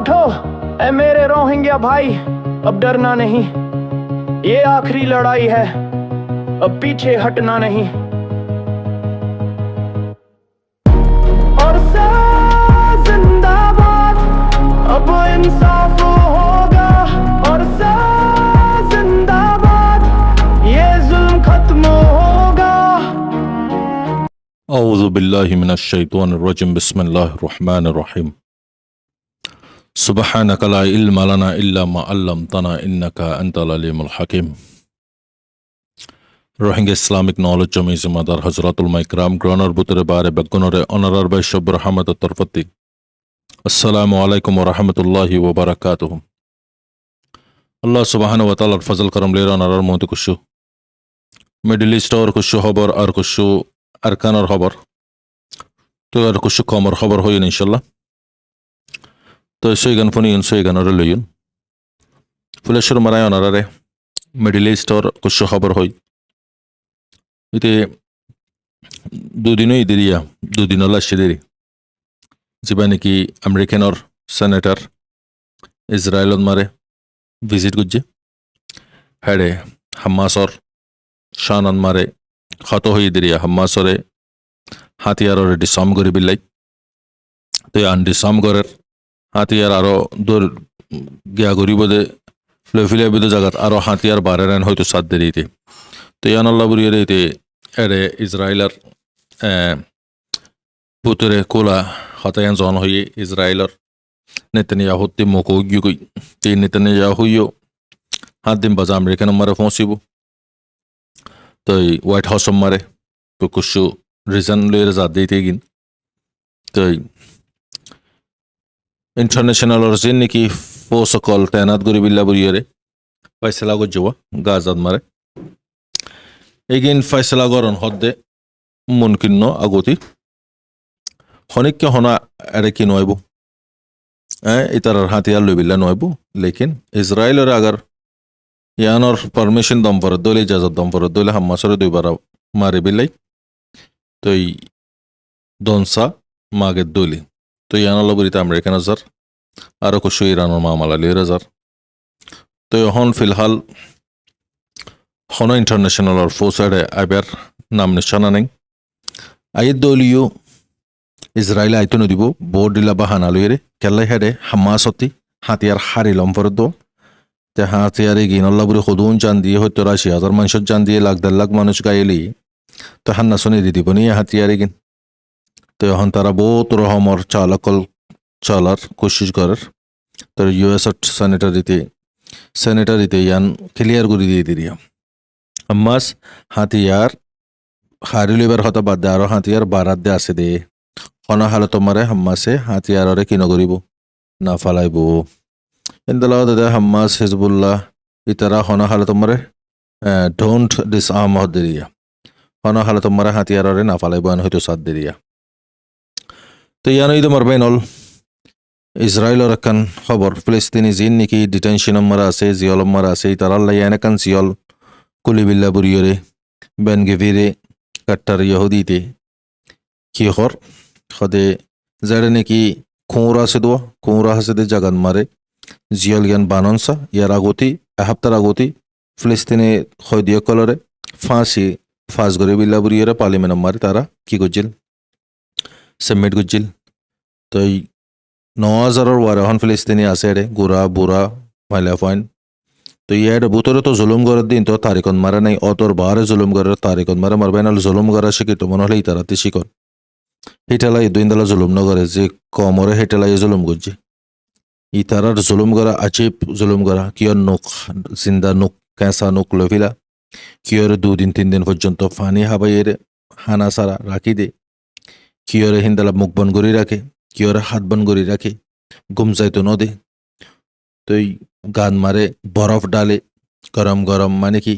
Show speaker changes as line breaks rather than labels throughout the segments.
उठो ऐ मेरे रोहिंग्या भाई, अब डरना नहीं, ये आखिरी लड़ाई है, अब पीछे हटना नहीं। और जिंदाबाद, अब इंसाफ होगा, और जिंदाबाद, ये जुल्म खत्म होगा।
أعوذ بالله من الشيطان الرجيم بسم الله الرحمن الرحيم سبحانك لا علم لنا إلا ما علمتنا إنك أنت العليم الحكيم Rohingya Islamic Knowledge Jamizi Madar Hazratul Maikram Groner Butere Bare Begunore Honorar by Shab Rahmat Tarfati Assalamu alaikum wa rahmatullahi wa barakatuh Allah subhanahu wa ta'ala Fazal Karam Lera Narar Mohti Kushu Middle East or Kushu Hobar or Kushu Arkan or Hobar তো আর কিছু কমর খবর হইন ইনশাল্লাহ তো সেইগান phone Yoon সেইগান ওরে লইন Phuleswar মারায় অনারারে middle store কিছু খবর হই ইতে দুদিনই দেরিয়া দুদিন লাশে দেরি যেবা নাকি আমেরিকানর সেনেটর ইসরায়েলত মারে ভিজিট করছে হেডে হাম্মাসর শানন মারে ক্ষত হয়ে দেরিয়া হাম্মাসরে হাতিয়ার ডিসাম করে বিলাই তো ডিসাম করার হাতিয়ার আরো দূর গিয়া গরিব দে লফিলিয়াবিদ জায়গাত আরো হাতিয়ার বাড়ারেন হয়তো সাত দেরিতে তো ইয়ানল্লা বুড়িয়ে দিতে এরে ইসরায়েলের পুতরে কোলা হতায়ান জন হয়ে ইসরায়েলের নেতানিয়াহুতে মুখ গিয়ে এই নেতানিয়াহুইও হাত দিন বাজা আমেরিকান মারে পৌঁছিব তো হোয়াইট হাউস মারে তো কিছু রিজন লইরে যা দিতে গিন তো ইন্টারন্যাশনাল অরিজিন নাকি প্রোটোকল তাইনাত করি বিল্লা বুড়িয়ে ফয়সলা করজোয়া গাজাত মারে এগিন ফয়সলা করন হদ্দে মুনকিন্ন আগতি হনিককে হনা এরে কি নয়ব ইতার হাতিয়ার লই বিল্লা নয়ব লেকিন ইসরায়েলের আগার ইয়ানোর পারমিশন দম পর দলে ইজাজত দম পর দলে হাম্মাসরে দুইবার মারে বিলাই তো দনসা মাগের দলি তো ইয়ানাল্লা বুড়িতে আমেরিকান হাজার আরো কিছু ইরানোর মামালা লিয়ের হাজার তো এখন ফিলহাল হন ইন্টারন্যাশনাল ফোর্সারে আইবার নাম নিশানা নেই আইয়ের দলীয় ইসরায়েল আইতো নদিব বোর্ড দিলা বা হানা লইরে কেলাই হেডে হামাসতি হাতিয়ার হারি লম্পর দো তে হাতিয়ারে গিনল্লা বুড়ি সদুন জান দিয়ে হয়তো ৮০,০০০ মানুষের জান দিয়ে লাখ ১.৫ লাখ মানুষ গাইলি তো হান্না শুনি দি দিব নি হাতিয়ারে গিন তো এখন তারা বহুত রহমর চালাকল চলার কোশিশ করার তো ইউএস সেনেটারিতে ইয়ান ক্লিয়ার করে দিয়ে দিরিয়া হাম্মাস হাতিয়ার হারি লইবার হতা বাদ দে আরো হাতিয়ার বারাত দে আছে দে হনা হালত মারে হাম্মাসে হাতিয়ারে কি নকরিব না ফালাইব ইন্দালাও দে হাম্মাস হিজবুল্লাহ ইতারা হনা হালত মারে ডোন্ট ডিসআর্ম হদিরিয়া হনা হালত মারে হাতিয়ারে না ফালাইব আন হয়তো সাদ দিরিয়া তো ইয়ানো ইদে মারবেন অল ইসরায়েলের একখান খবর ফিলিস্তিনি জিন নাকি ডিটেনশন মারা আছে জিয়ল মারা আছে তারাল্লা ইয়ান জিয়ল কুলিবিল্লা বুড়িয়রে বেন গেভিরে কাট্টার ইহুদিতে কি হর সদে যারে নাকি কুঁরা আছে দে জাগান মারে জিয়ল জ্ঞান বাননসা ইয়ার আগতি এসপ্তাহ আগতি ফিলিস্তিনি হয় দিয়ে কলরে ফাঁস করে বিল্লা বুড়িয়রে পার্লিমেন্ট মারে তারা কি করছিল সাবমিট করছিল তো ৯,০০০ ওয়ারে এখন ফিলিস্তিনি আছে রে গোড়া বুড়া মাইলা পয়েন্ট তো ইয়ার বুতরে তো জুলুম করার দিন তো তারিকন মারা নাই অতর বারে জুলুম করার তারিকন মারা মারবে না জুলুম করা শিখিত মনে হলে ইতারাতে শিকন হেটালাই দুইন্দলা জুলুম নগরে যে কমরে হেটালাই জুলুম করছে ইতারার জুলুম করা আচিব জুলুম করা কিয়র নোক জিন্দা নোক ক্যাঁচা নোক লফিলা কিয়রে ২ দিন ৩ দিন পর্যন্ত ফানি হাবাইয়ের হানা সারা রাখি দে কিয়রে হিন্দালা মুখ বন করে রাখে কিয়রে হাত বন করে রাখে ঘুম যাইতো নদে তো গান মারে বরফ ডালে গরম গরম মানে কি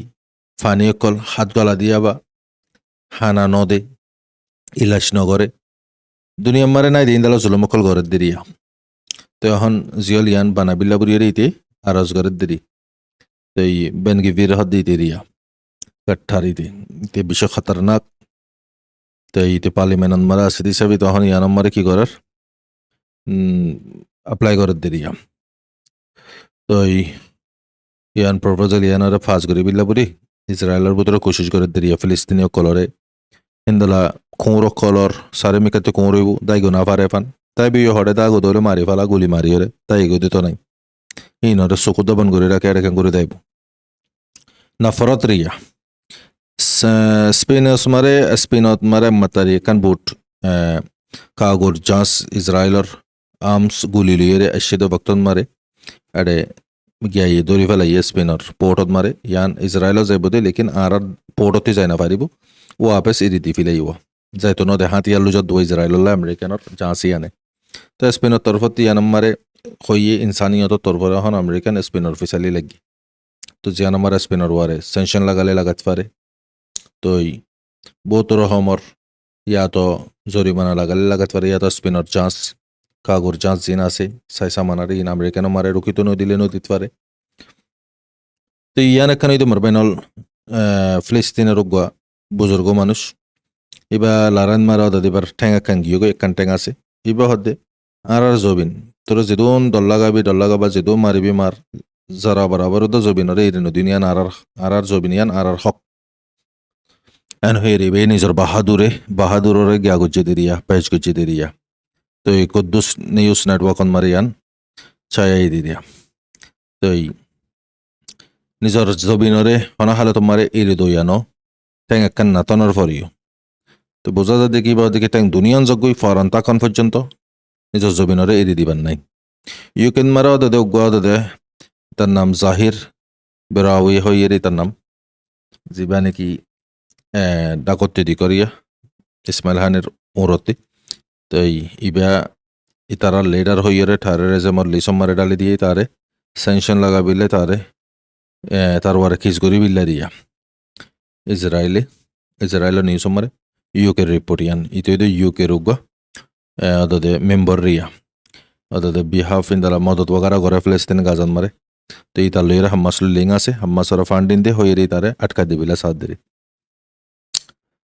ফানি অকল হাত গলা দিয়া বা হানা নদে ইলাস নগরে দুনিয়া মারে নাই দিন দালা জুলুম অকল ঘরের দেরিয়া তো এখন জিয়ল ইয়ান বানাবিল্লা বুড়িয়ে ইতে আরজ ঘরের দেরি তো বেনগি বীর হদ দিতে রিয়া কাঠারিতে ইতে বিশ্ব খতরনাক তো ইতে পার্লিমেন্ট মারা আছে দিছাবি তখন ইয়ান মারে কি করার এপ্লাই করে দিরিয়া তো ইয়ান প্রপোজাল ইয়ানারে ফাঁস করে বিল্লা বুড়ি ইসরায়েলের ভিতরে কোশিশ করে দিরিয়া ফিলিস্তিনীয় কলরে হিন্দলা কোঁর কলর সারে মিকাতে কোঁরইব দাই গুনা পারে ফান তাই বিয়ে হরে দা গোদরে মারি ফালা গুলি মারি হরে তাই এগো দিত নাই ইনরে চকু দবন করে রাখে এরকম করে দেব নফরত রিয়া স্পেনত মারে মাতারি কান বুট কাগর জাস ইসরায়েলর আর্মস গুলি লিয়ে এসে বক্তন মারে আরে গিয়ে দৌড়ি ফেলাই স্পেনর পোর্টত মারে ইয়ান ইসরায়েলও যাইব দে লেকিন আর পোর্টতে যাই না পারিব ও আপেস এরি দি ফিলাইব যাইতো নদে হাতিয়ার লুজত দো ইসরায়েল আমেরিকানর জাঁসি আনে তো স্পেনের তরফত ইয়ান মারে হইয়ে ইনসানিয়ত তরফর এখন আমেরিকান স্পেনর ফিসালি লাগি তো জিয়ান আমার স্পেনর ওয়ারে সেনশন লাগালে লাগাত পারে তো বহুত রকমর ইয়া তো জরিমানা লাগালে লাগাত পারে ইয়া তো স্পেনর জাঁচ কাগর জাঁচ জিন আছে সাইসা মানারে ইন আমেরিকানো মারে রুকিত নদিলে নদীত পারে তো ইয়ান এখানে তো মারবেনল ফিলিস্তিনের রোগা বুজুর্গ মানুষ এবার লারান মারা দাদিবার ঠেঙ্গা কান গিয়ে একখান ঠেঙ্গা আছে এবার হদে আর জবিন তোর যেদন দল্লাগাবা যেদন মারিবি মার যারা বরাবর তো জবিন রে এই নদী ইয়ান আর জবিন ইয়ান আর হক এন হয়ে রিবে নিজের বাহাদুরে গিয়া গুজ্জে দিরিয়া পেজ গুজ্জে দিরিয়া তো এই কুদ্দুস নিউজ নেটওয়ার্ক মারে ইয়ান ছায়াই দিরিয়া তো নিজের জবিনরে হনাহালে তোমারে এরি দইয়ানো ট্যাং একখান নাতনের ফরিও তো বোঝা যায় দেখি বা দেখি ট্যাং দুনিয়ান যজ্ঞই ফরান তাখন পর্যন্ত নিজের জবিনরে এরি দিবার নাই ইউকেন মারাও দাদে উগুয়া দাদে তার নাম জাহির বেরাউই হইয়েরি তার নাম যিবা নাকি ডাকত্তি দি করিয়া ইসমাইল হানের ওরতি তো ইবা ইতারা লিডার হইয়ারে ঠারে যে মর লিসম মারে ডালি দিয়ে তারে সেনশন লাগাবিলে তারে তার ওয়ারে খিস করি বিল্লা দিয়া ইসরায়েলের নিউজ মারে ইউকে রিপোর্ট ইয়ান ইতো ইউকে রোগা অদে মেম্বার রিয়া অদে বিহাফ ইন্দালা মদত ওগারা ঘরে ফিলিস্তিন গাজান মারে তো ইতার লইরা হাম্মাসুল লিং আছে হাম্মাসর ফান্ডিন দে হইরে তারে আটকা দিবিলা সাথ দিরি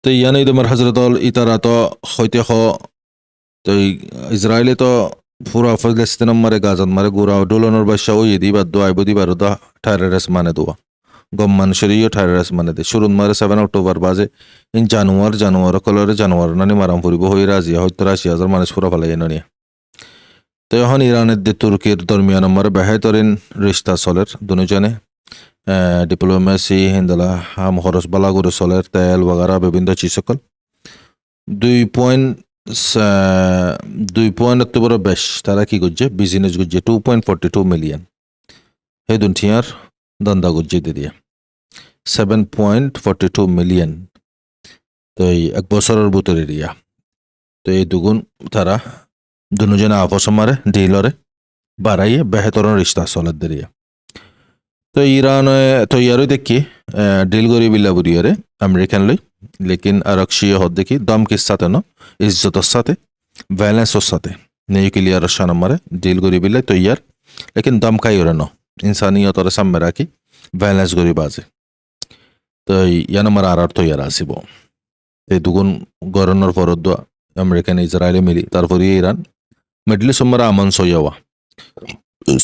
তো ইয়ানে তোমার হজরতল ইতারা তো হইতে হ তো ইসরায়েলে তো পুরা ফিলিস্তিন মারে গাজান মারে গুড়া ডোলনের বাসা ওই দিবার দোয়াইব দিবার দা ঠারেরেস মানে দোয়া গম্মান শরীয় ঠারেরেস মানে দে শুরুন মারে 7 অক্টোবর বাজে ইন জানুয়ার কলরে জানুয়ার নানি মারাম ফুরিব হই রাজিয়া হয়তো 80,000 মানুষ পুরা ফেলাই নানিয়া তো এখন ইরানের দে তুর্কির দরমিয়ান মারে বেহাতরিন রিস্তা চলের দুজনে ডিপ্লোমেসি হিন্দলা হাম খরচ বালাগুরু চলের তেল বাগারা বিভিন্ন চিজ সকল 2 অক্টোবর বেশ তারা কি করছে বিজনেস করছে 2.42 মিলিয়ন হে দুনিয়ার দন্দা করছে দিয়ে 7.42 মিলিয়ন তো এই এক বছরের ভিতরে এরিয়া তো এই দুগুণ তারা দুজনে আপস মারে ডিলরে বাড়াইয়ে বেহতরন রিস্তা চলের দিয়ে তো ইরানে তো ইয়ারও দেখি ডিল করি বিল্লা বুড়িয়ারে আমেরিকান লই লেকিন আরক্ষীয় হদ দেখি দমকির সাথে ন ইজ্জতের সাথে ভ্যালেন্সর সাথে নিউক্লিয়ার সানামারে ডিল করি বিল্লাই তো ইয়ার লেকিন দমকাই ওরে ন ইনসানিয়তর সামনে রাখি ভ্যালেন্স করি বাজে তো ইয়ান আমার আর তো ইয়ার আসিব এই দুগুণ গরনের ফরদ আমেরিকান ইসরায়েলে মিলি তারপরে ইরান মিডল ইস্ট মারা আমন সইয়াওয়া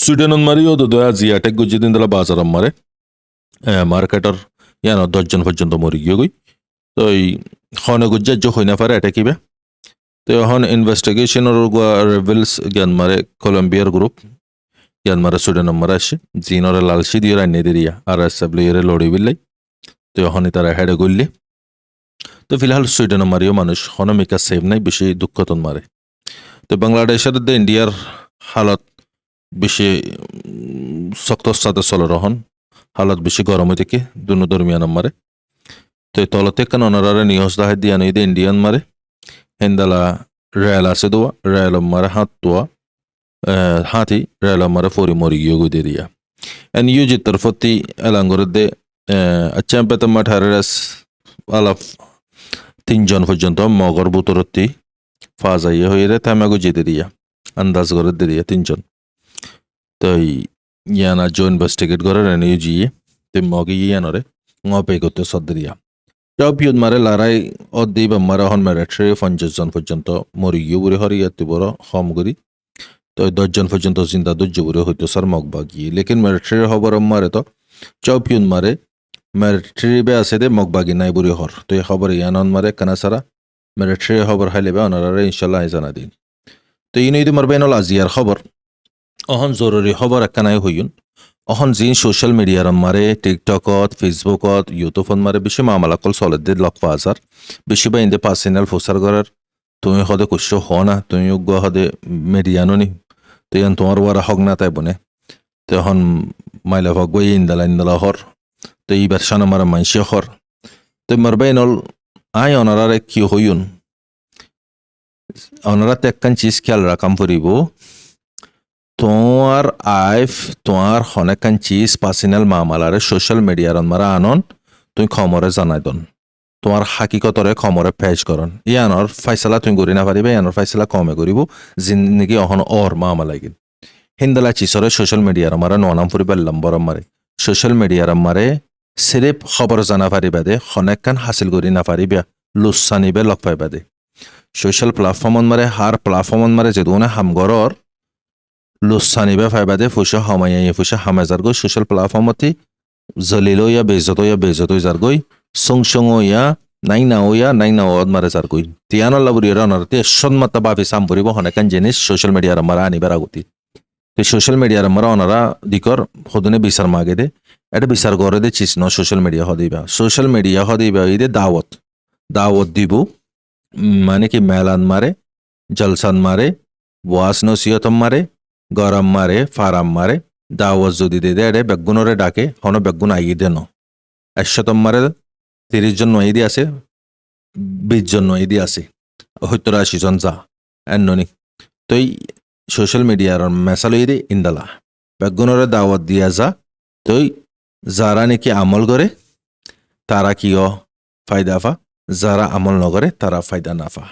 সুইডেন মারিও তো দয়া জি অ্যাটাক গুজি দিন দিলা বাজার মারে মার্কেটর ইয়ান 10 জন পর্যন্ত মরি গিয়ে গই তো এই হনে গুজ্জা যে হই না পারে অ্যাটাকিবে তো এখন ইনভেস্টিগেশনের রেভেলস জ্ঞান মারে কলম্বিয়ার গ্রুপ জ্ঞান মারে সুইডেন মারে আসে জিনরে লালসি দিয়ে রান্নে দিরিয়া আর এসএবলিয়ারে লড়ি বিল্লাই তো এখন তারা হেডে গল্লি তো ফিলহাল সুইডেন মারিও মানুষ হনমিকা সেভ নাই বেশি দুঃখতন মারে তো বাংলাদেশের ইন্ডিয়ার হালত বেশি শক্তর সাথে চলে রহন হালত বেশি গরম হয়ে থেকে দুনো দরমিয়ান মারে তো তলতে কেন ওনারা নিউজ দাহাই দিয়া নই ইন্ডিয়ান মারে হেন্দালা রেল আছে দোয়া রেল মারে হাতি রেল মারে ফরি মরি গিয়ে গুদে দিয়া এন ইউ জিতর ফতি এলাঙ্গরে দে আচ্ছা মাঠারেস আলাপ 3 জন পর্যন্ত মগর বুতরতি ফাজাইয়ে হইরে থামাগো জিতে দিয়া আন্দাজ করে দিয়া 3 জন তো ইয়ানা জো ইনভেস্টিগেট করে নিউ জিয়ে তে মগি ইয়ানরে ngpe করতে সদরিয়া টপিয়ত মারে লড়াই অদি বা মারা হন মেরেট্রে 50 জন পর্যন্ত মরি গিয়ে বুড়ি হরিয়াতি বড় হম করি তো 10জন পর্যন্ত চিন্তা দুর্য বুড়ে হইতো স্যার মগবাগি লেকিন মিলিটারি খবর মারে তো চৌপিউন মারে মিলিটারি বে আছে দে মগবাগি নাই বুড়ি হর তো এই খবর ইয়ানন মারে কানা সারা মিলিটারি খবর হাইলে বে অনারারে ইনশাল্লাহ জানা দিন তো ইনি যদি মারবে নল আজিয়ার খবর অহন জরুরি খবর একখানাই হইন অহন জিন সোশ্যাল মিডিয়ার মারে টিকটকত ফেসবুকত ইউটিউবত মারে বেশি মামালাকল চলে দে লক পাজার বেশি বা ইন্দে পার্সোনাল ফোসার করার তুমি হদে কুশ্য হ না তুমি উগ্র হদে মিডিয়ানো নি তো ইয়ান তোমার ওয়ারা হক না তাই বনে তো এখন মাইলা হক গই ইন্দালা হর তো এই বেরসান আমার মাইসে হর তো মারবে নল আই অনারারে কি হইন অনারা তো একখান চিজ খেয়াল রাখাম ফুরিব তোমার আইফ তোমার হনেকান চিজ পার্সোনাল মামালারে সোশ্যাল মিডিয়ার মারা আনন তুমি খমরে জানাই দন তোমার হাকিকতরে খমরে পেশ করন ইয়ানোর ফাইসলা তুমি করি না পারিবে ইয়ানোর ফাইসলা কমে করিব জিন্দগি অহন অর মামা লাগিল হিন্দালা চিজরে সোশ্যাল মিডিয়ার মারা ননাম ফুরিবে লম্বর মারে সোশ্যাল মিডিয়ার মারে সিরিপ খবর জানা পারিবা দে হনেকান হাসিল করি না পারিবা লুসানিবে লগ পাইবা দে সোশ্যাল প্ল্যাটফর্মত মারে হার প্ল্যাটফর্মত মারে যেদুনে হামগরর লুসানিবে ফাইবাদে ফুসা হামাইয়া ফুসা হামাজার গই সোশ্যাল প্ল্যাটফর্মতি জলিলো ইয়া বেজত যার গই সং ইয়া নাই না ওদ মারে যার গই তিয়ানল্লা বুড়ি রানারতে সন্মতা বাফি সাম্পরিব হনেকান জিনিস সোশ্যাল মিডিয়ার মারা আনিবার আগতি তো সোশ্যাল মিডিয়ার মারা অনারা দিকর হদনে বিচার মাগে দে এটা বিচার করে দে চিস ন সোশ্যাল মিডিয়া হদিবা ইদে দাওয়াত দিব মানে কি মেলান মারে জলসান মারে ওয়াস নসিহতম মারে গরম মারে ফারাম মারে দাওয়াত যদি দে দেয় বেগুনরে ডাকে হন বেগুন আইয়ে দেন 100 মারে 30 জন নয় দিয়ে আছে 20 জন নয় দিয়ে আছে 70-80 জন যা এননি তো এই সোশ্যাল মিডিয়ার মেসালো দে ইন্দালা বেগুনরে দাওয়াত দিয়া যা তো যারা নাকি আমল করে তারা কিও ফায়দা ফা যারা আমল নগরে তারা ফায়দা না ফা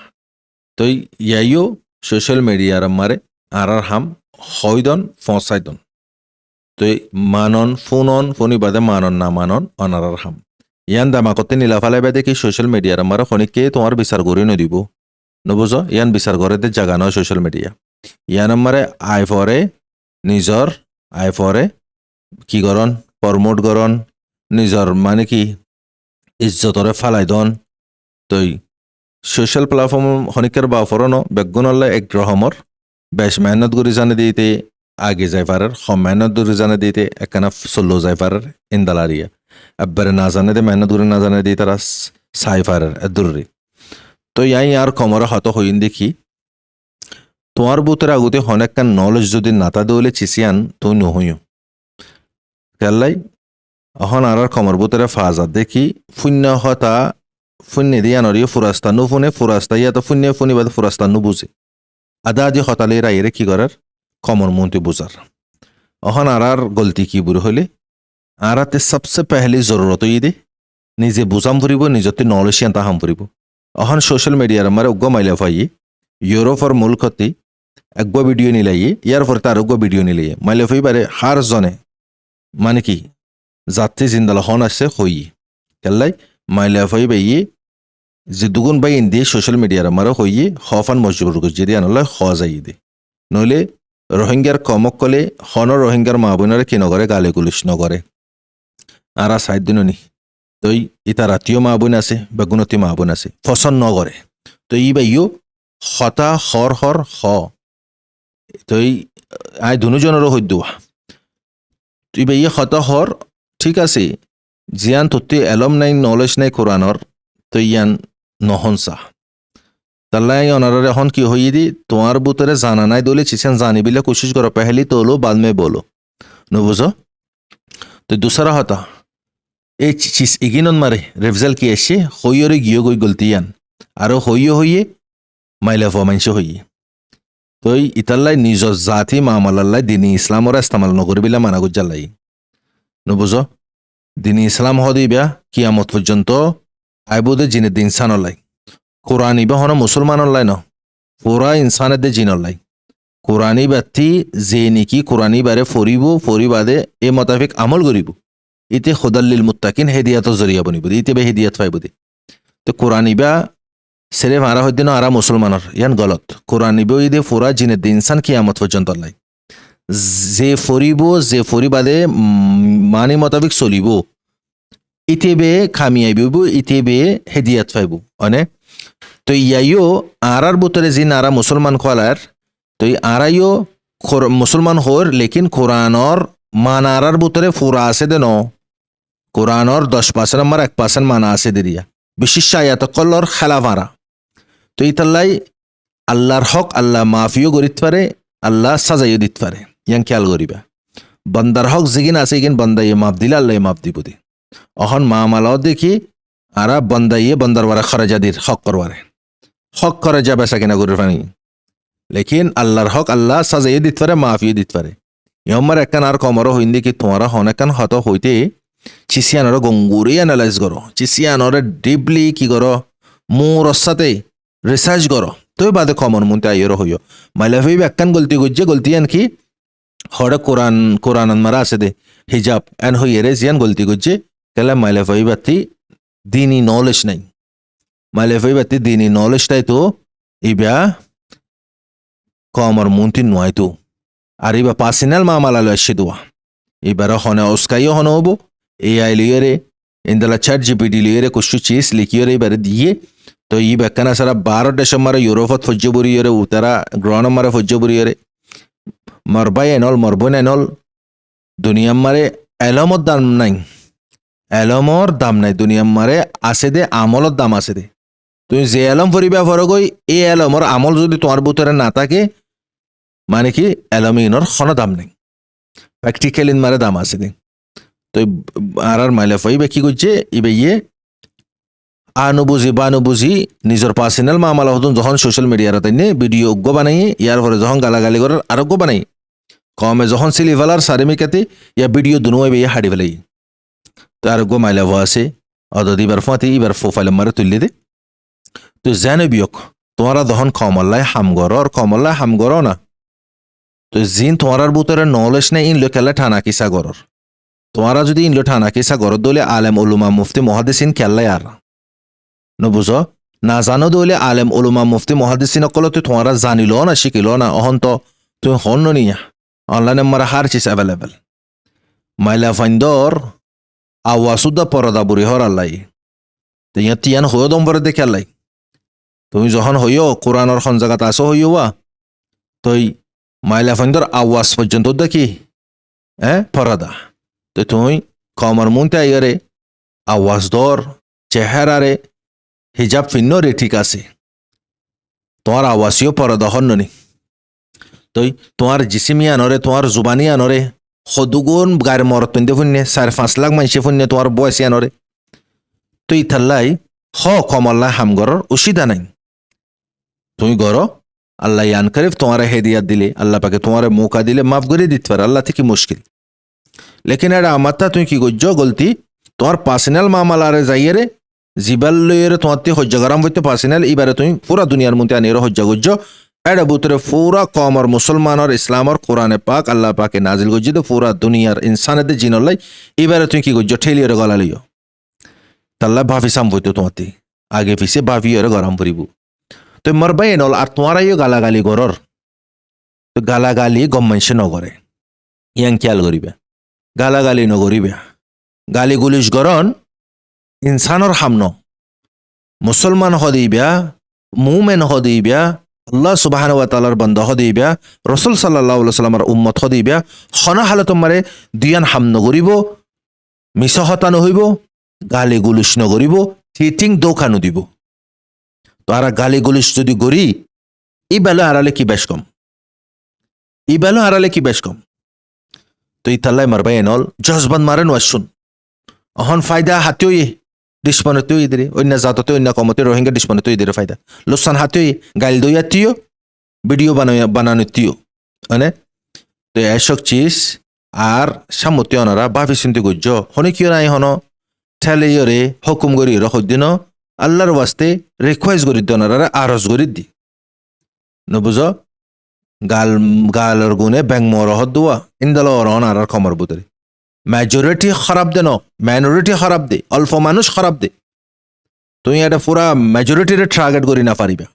তো ইয়াইও সোশ্যাল মিডিয়ার মারে আর হাম হয়দন ফসাইদন তো মানন ফোনি বাদে মানন না মানন অনারার হাম ইয়ান দামাকতে নীলাফালাই বাদে কি সোশ্যাল মিডিয়ার মারা খনিকে তোমার বিচার করে নদিব নবুঝ ইয়ান বিচার করে দে জাগা নয় সোশ্যাল মিডিয়া ইয়ান মারে আইফরে কি করন প্রমোট করন নিজর মানে কি ইজ্জতরে ফালাই দন তই সোশ্যাল প্ল্যাটফর্ম খনিকের বাফরনো বেগুনল্লা এক রহমর বেশ মেহনত করে জানে দিতে আগে যাই পারার মেহনত করে জানে দিতে একখানা চল্লো যাই পারার ইন্দালারিয়া একবারে না জানে দে মেহনত করে না জানে দিয়ে তারা সাই পারার দূরে তো ইয়াই আর কমরে হত হইন দেখি তোমার বুতের আগতে অনেকখান নলেজ যদি নাতা দৌলে চিসিয়ান তুই নহইও কেল্লাই অহন আর কমর বুতের ফাজাত দেখি শূন্য হতা শূন্য দিয়ে আনরিও ফুরাস্তানু ফুরাস্তা ইয়া তো ফুনি বাদে ফুরাস্তানু বুঝে আদা আদি হতালে রাইরে কি করার কমর মন্ত্রী বুঝার অহন আর গলতি কি বুড়ো হলে আরাতে সবসে পেহলি জরুরত দে নিজে বুঝাম ফুরিব নিজতে নলেজ তাহাম ফুরিব অহন সোশ্যাল মিডিয়ার আমার উগ্র মাইলা ফাইয়ে ইউরোপর মুলকতি একগো ভিডিও নিলাইয়ে ইয়ার পরে তার উগ্র ভিডিও নিলাইয়ে মাইলা ফাইবারে হার জনে মানে কি যাত্রী জিন্দাল হন আসছে হইয়ে কেল্লাই মাইলা ফাইবাইয়ে যে দুগুণ বাই ইন্দিয়ে সোশ্যাল মিডিয়ার আমার হইয়ে হফান মজবুর যদি আনলে হ যাই দে নইলে রোহিঙ্গার কমক কলে হন রোহিঙ্গার মা বোনারে কি নগরে গালে গুলিশ নগরে আরা সাইড দিন নি তই ইতা রাতিও মা বোন আছে বেগুনতি মা বোন আছে ফসন নগরে তো ই বাইও হতা হর হ তই আই দুজনেরও হইদুয়া তুই বাইয়ে হতা হর ঠিক আছে জিয়ান তত্তি এলম নাই নলেজ নাই কোরআনর তো ইয়ান নহনসা তাল্লাই অনারে এখন কি হইয়ে দি তোমার বুতরে জানা নাই দলে চিসেন জানিবিলে কোশিশ করো পেহলি তোলো বাদ মে বলো নবুঝ তো দুসরা হতা এই চিস ইগিনন মারে রেফজাল কি এসে হইয়রে গিয়ে গই গলতিয়ান আরো হইয়ে মাইলা ফমাইছে হইয়ে তো ইতাল্লাই নিজর জাতি মামালাল্লাই দিনী ইসলামরা ইস্তেমাল নকরিবিলা মানা গুজ্জালাই নবুঝ দিনী ইসলাম হদিবা কিয়ামত পর্যন্ত আইবুদে জিনে দিন সানলাই কোরআনি বা হন মুসলমানল্লাই ন পুরা ইনসানের দে জিনল্লাই কোরআনি বাতি যে নেকি কোরআনি বারে ফরিবাদে এ মোতাফিক আমল করিব ইতে খোদাল্লিল মুত্তাকিন হেদিয়াত জরিয়া বনিব ইতে বে হেদিয়াত পাইব দে তো কোরআনি বা সিরিফ আরা হইদিন আরা মুসলমানের ইয়ান গলত কোরআন নিবে ইদে ফুরা জিনে দিন ইনসান কিয়ামত পর্যন্ত লাই যে ফরিবাদে মানি মোতাবিক চলিব ইতেবে খামিয়াইব ইতেবে হেদিয়াত পাইব অনে তো ইয়াইও আরার বুতরে জিন আরা মুসলমান খোয়ালার তো আরাইও মুসলমান হর লেকিন কোরআনর মান আরার বুতরে ফুরা আছে দে ন কোরআনর 10% আমার 1% মানা আছে দে দিয়া বিশেষ আয়াত কল্লর খেলাফ আরা তো ইতাল্লাই আল্লাহর হক আল্লাহ মাফিও গরিত পারে আল্লাহ সাজাইও দিতে পারে ইয়াং খেয়াল করিবা বন্দার হক যেগিন আছে ইগিন বন্দাইয়ে মাপ দিলে আল্লাহ মাপ দিব দি অহন মামালাও দেখি আরা বন্দাইয়ে বন্দার বারা খরজাদির হক করবারে হক খরজা বেসা কিনা করে পানি লেকিন আল্লাহর হক আল্লাহ সাজাইয়ে দিতে পারে মাফিও দিতে পারে ইহমার একখান আর কমরও হইন দেখি তোমারা হন একখান হত হইতে চিসিয়ানর গঙ্গুরে অ্যানালাইজ করো চিসিয়ানরে ডিপলি কি করো মোর সাথে রিসার্চ করো তো বাদে কমন মনতে আইয়র হইও মাইলাফি একখান গলতি গুজে গলতি আন কি হড়ে কোরআন মারা আছে দে হিজাব এন হইয়ে রে জিয়ান গলতি গুজে কেলা মাইলাফি বাতি দিনী নলেজ নাই মাইলাফি বাতি দিনী নলেজটাই তো ইবা কমর মন্তি নয় তো আর ইবা পার্সোনাল মামালালো আসছে দোয়া এবার হনে অস্কাইও হন হবো এআই লিয়ারে ইন্দালা চ্যাট জিপিটি লিয়ারে কুছু চিজ লিখিয়ে এবারে দিয়ে তো ই বেকানা সারা 12 ডিসেম্বর ইউরোপত ফজ্জ বুড়িয়ে উতারা গ্রহণ মারে ফজ্জ বুড়িয়ে মরবাই এনল মরবন এনল দুনিয়ার মারে এলমর দাম নাই এলমর দাম নাই দুনিয়ার মারে আছে দে আমলর দাম আছে দে তুমি যে এলম ফরিবা ফরগই এই এলমর আমল যদি তোমার ভিতরে না থাকে মানে কি এলমিনর খন দাম নেই প্র্যাকটিক্যাল ইন মারে দাম আছে দে তো আর মাইলে ফইবে কি করছে ইবে ইয়ে আনুবুঝি বানুবুঝি নিজের পার্সোনাল মামলা হতুন যখন সোশ্যাল মিডিয়ার তাইনে ভিডিও অজ্ঞ বানাই ইয়ার পরে যখন গালাগালি করার আরোগ্য বানাই কমে যখন সিলি ফেলার সারিমিকাতে ইয়া ভিডিও দুনুয়াইবে ইয়া হাড়ি ফেলাই তো আরোগ্য মাইলা ভয় আছে অদদ ইবার ফাঁতি ইবার প্রোফাইল মারে তুললে দে তো জানে বিয়ক তোমারা যখন কমল্লায় হাম করো আর কমল্লায় হাম করো না তো জিন তোমার ভিতরে নলেজ নেই ইন লোকেলা ঠানা কিসা করর তোমারা যদি ইন লো ঠানা কিসা করর দলে আলেম উলুমা মুফতি মহাদিসিন কেল্লাই আর নবুঝ না জানো দলে আলেম উলুমা মুফতি মহাদিসিন অকলতে তোমারা জানিল না শিকিল না অহন্ত তুমি হন নিয়া অনলাইনে মারা হার চিজ অ্যাভেলেবেল মাইলা ফাইন্দর আওয়াসুদ্দা পরদা বুড়ি হর আল্লাই তিয়া তিয়ান হইও দম্বরে দেখে আল্লাই তুমি যখন হইও কোরআনর খন জায়গাত আসো হইওয়া তই মাইলা ফাইন্দর আওয়াজ পর্যন্ত দেখি পরদা তো তুমি কমর মুনতে আইয়ারে আওয়াজ দর চেহারারে হিজাব ফিন্ন রে ঠিক আছে তোমার আওয়াজীয় পরদা হন্নি তই তোমার জিসিমি আনরে তোমার জুবানি আনরে সদুগুণ গায়ের মরত পিন্ধে ফুন্নে 4-5 লাখ মানুষে ফুন্নে তোমার বয়সী আনরে তুই থাল্লাই কমল্লা হামগরর উচিতা নাই তুমি গর আল্লাহ আনকারিফ তোমার হেদিয়াত দিলে আল্লাহ পাকে তোমার মৌকা দিলে মাফ করে দিতে পারে আল্লাহ থেকে মুশকিল লেকিন এটা আমারটা তুমি কি করছো গলতি তোমার পার্সোনাল মামলারে যাইয়ে জিবাল লইয়ের তোমার হজ্জা গরম হইতে পার্সোনাল এবারে তুমি পুরা দুনিয়ার মধ্যে আনিয়ে হজ্জা করছো এটা বুতরে পুরা কমর মুসলমানর ইসলামর কোরআনে পাক আল্লাহ পাকে নাজিল করছি তো পুরা দুনিয়ার ইনসানেদের জিনলাই এবারে তুমি কি করছো ঠেলিয়ে গলা লইও তাল্লা ভাবি সাম হইতো তোমার আগে পিছে ভাবি গরম পড়িব তো মরবাই নল আর তোমারাইও গালাগালি গরর তো গালাগালি গম মানুষে নগরে ইয়াং খেয়াল করিবে গালাগালি নগরিবে গালি গুলিশ গরন ইনসানর হামন মুসলমান হদিবা মুমেন হদিবা আল্লাহ সুবহানাহু ওয়া তাআলার বান্দা হদিবা রাসূল সাল্লাল্লাহু আলাইহি সাল্লামের উম্মত হদিবা খনা হালত মারে দুয়ান হাম নগরিব মিছহতা নহইব গালি গুলিশ নগরিব চিটিং দোকানো দিব তারা গালি গুলিশ যদি গরি ইবেলো আড়ালে কি বেশ কম ইবেলো আড়ালে কি বেশ কম তো ইতাল্লাই মারবাই এনল জজবান মারেন ওয়াশুন অহন ফায়দা হাতেও ডিসপনেতেও ইদিরে অন্য জাততে অন্য কমতে রোহিঙ্গা ডিসপনেতেও ইদিরে ফায়দা লোসান হাতেও গাইল দইয়া তিও ভিডিও বানানো তিও মানে তো এসব চিজ আর সামতি অনারা বাফি চিন্তি গুজ্জ হনে কিয় নাই হন ঠেলে হুকুম করি রহদিন আল্লাহর ওয়াস্তে রিকোয়েস্ট করি দনারা আরজ করি দি নবুঝ গালর গুনে ব্যাং মরহ দোয়া ইন্দাল অরহন আর খমর বুতরে মেজরিটি খারাপ দে ন মাইনরিটি খারাপ দে অল্প মানুষ খারাপ দে তুমি এটা পুরা মেজরিটিরে টার্গেট করি না পারিবা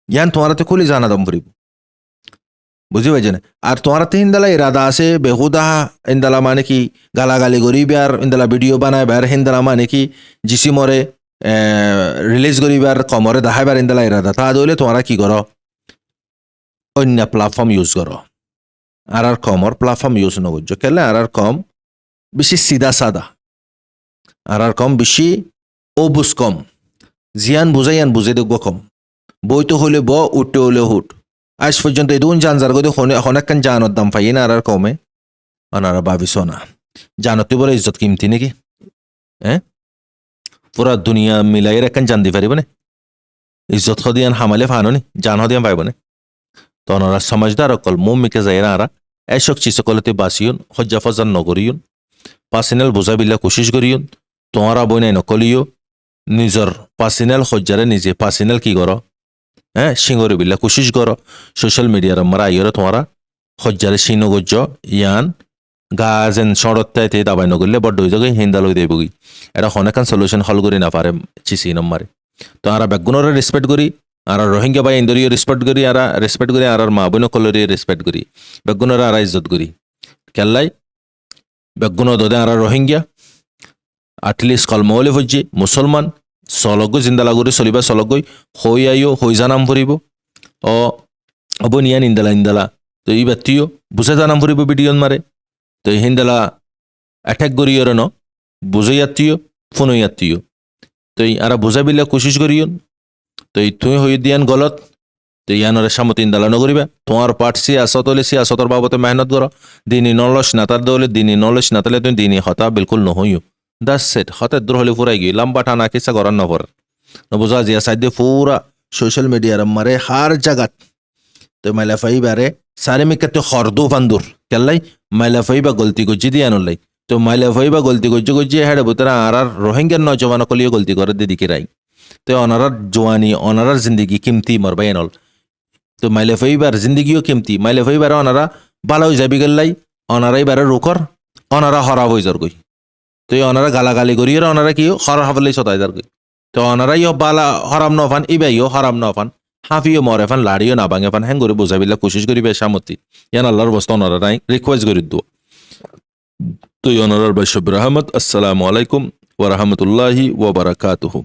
ইয়ান তোমার তো খুলি জানা দম ফুরিব বুঝি পাইছে না আর তোমার তো হিন্দালা ইরাদা আছে বেহুদা ইন্দালা মানে কি গালাগালি করিবার ইন্দালা ভিডিও বানাইবার হিন্দালা মানে কি জিসিমরে রিলিজ করিবার কমরে দেখাইবার ইন্দালা ইরাদা তা হলে তোমরা কি করো অন্য প্ল্যাটফর্ম ইউজ করো আর কমর প্ল্যাটফর্ম ইউজ নগর্য কেলে আর কম বেশি সিধা সাদা আর কম বেশি অবুজ কম জিয়ান বুঝাইয়ান বুঝে দেখব কম বইতো হলে ব উঠতে হলে হুট আজ পর্যন্ত এই দুন জানজার গদি অনেকখান জানত দাম পাই না আর কমে ওনারা ভাবিস না জানতে বলে ইজ্জত কিমতি নাকি হ্যাঁ পুরা দুনিয়া মিলাই একখান জান দি পারিব না ইজ্জত হদিয়ান হামালে ফানো নি জান হদিয়ান পাইব না তো ওনারা সমাজদার অকল মুমিকে যায় না আরা এসব চিসকলতে বাসিউন হজ্জা ফজান নগরিউন পার্সোনাল বোঝাবিল্লা কোশিশ করিউন তোমারা বই নাই নকলিও নিজর পার্সোনাল হজ্জারে নিজে পার্সোনাল কি করো হ্যাঁ সিঙ্গরি বিল্লা কোশিশ করো সোশ্যাল মিডিয়ার মারা আইয়রে তোমারা হজ্জারে সিনগজ্য ইয়ান গাজেন সড়ত্তাইতে দাবাই নগরলে বড্ড হয়ে যাবে হিন্দালই দেবগি এটা অনেকান সলিউশন হল করি না পারে চিসি নম্বরে তো আর বেগুনরে রেসপেক্ট করি আর রোহিঙ্গা বা ইন্দোরিও রেসপেক্ট করি আর মা বোন কলরি রেসপেক্ট করি বেগুনরে আর ইজ্জত করি কেল্লাই বেগুন দদে আর রোহিঙ্গা আটলিস্ট কলমলে হজ্জি মুসলমান সলগৈ জিন্দালাগুৰি চলিবা চলগৈ হৈ আইও হৈ জানাম ফুৰিব অব নিয়া ইন্দালা তো ই বাতিও বুঝে জানাম ফুৰিব ভিডিঅ'ত মাৰে তো হিন্দালা অ্যাটাক করিও ন বুঝে যাত্তিও ফোনই যাত্তিও তো আর বুঝাবিল্লা কোশিশ করিও তো তুই হই দিয়ান গলত তো ইয়ানরে সামত ইন্দালা নকরিবা তোমার পাঠ সিয়াসত হলে সিয়াসতর বাবতে মেহনত করো দিনই নলস নাতার দলে দিনই নলস নাতালে তুমি দিনই হতা বিলকুল নহইও That's it. হঠাৎ দূর হলে ফুরাই গিয়ে লম্বা টানা কিসা করার নপর বুঝা জিয়া সাইডে পুরা সোশ্যাল মিডিয়ার মারে হার জাগাত তো মাইলা ফাইবারে সারে মিকাতে হরদু ফান্দুর কেলাই মাইলা ফাইবা গলতি গজ্জি দিয়ে আনলাই তো মাইলা ফাইবা গলতি গজ্জি হেডে বুতরা আর রোহিঙ্গার নজওয়ান কলিও গলতি করে দিদিকে রাই তো অনারার জোয়ানি অনারার জিন্দগি কিমতি মরবাই নল তো মাইলা ফাইবার জিন্দগিও কিমতি মাইলা ফাইবার অনারা ভালো হয়ে যাবি গেলাই অনারাই বারে রুকর অনারা হরাব হয়ে যার গই তো ওনারা গালাগালি করি ওনারা কি হরার হাফলে সতাই যার তো ওনারা ইয় বালা হরাম নফান ইবাইও হরাম নফান হাফিও মরে ফান লাড়িও না ভাঙে ফান হ্যাং করে বোঝাবিল্লা কোশিশ করি বেশামতি ইয়ান আল্লাহর বস্তা ওনারা নাই রিকোয়েস্ট করি দো তো ওনারার বৈশব রহমত আসসালামু আলাইকুম ওয়া রাহমাতুল্লাহি ওয়া বারাকাতুহু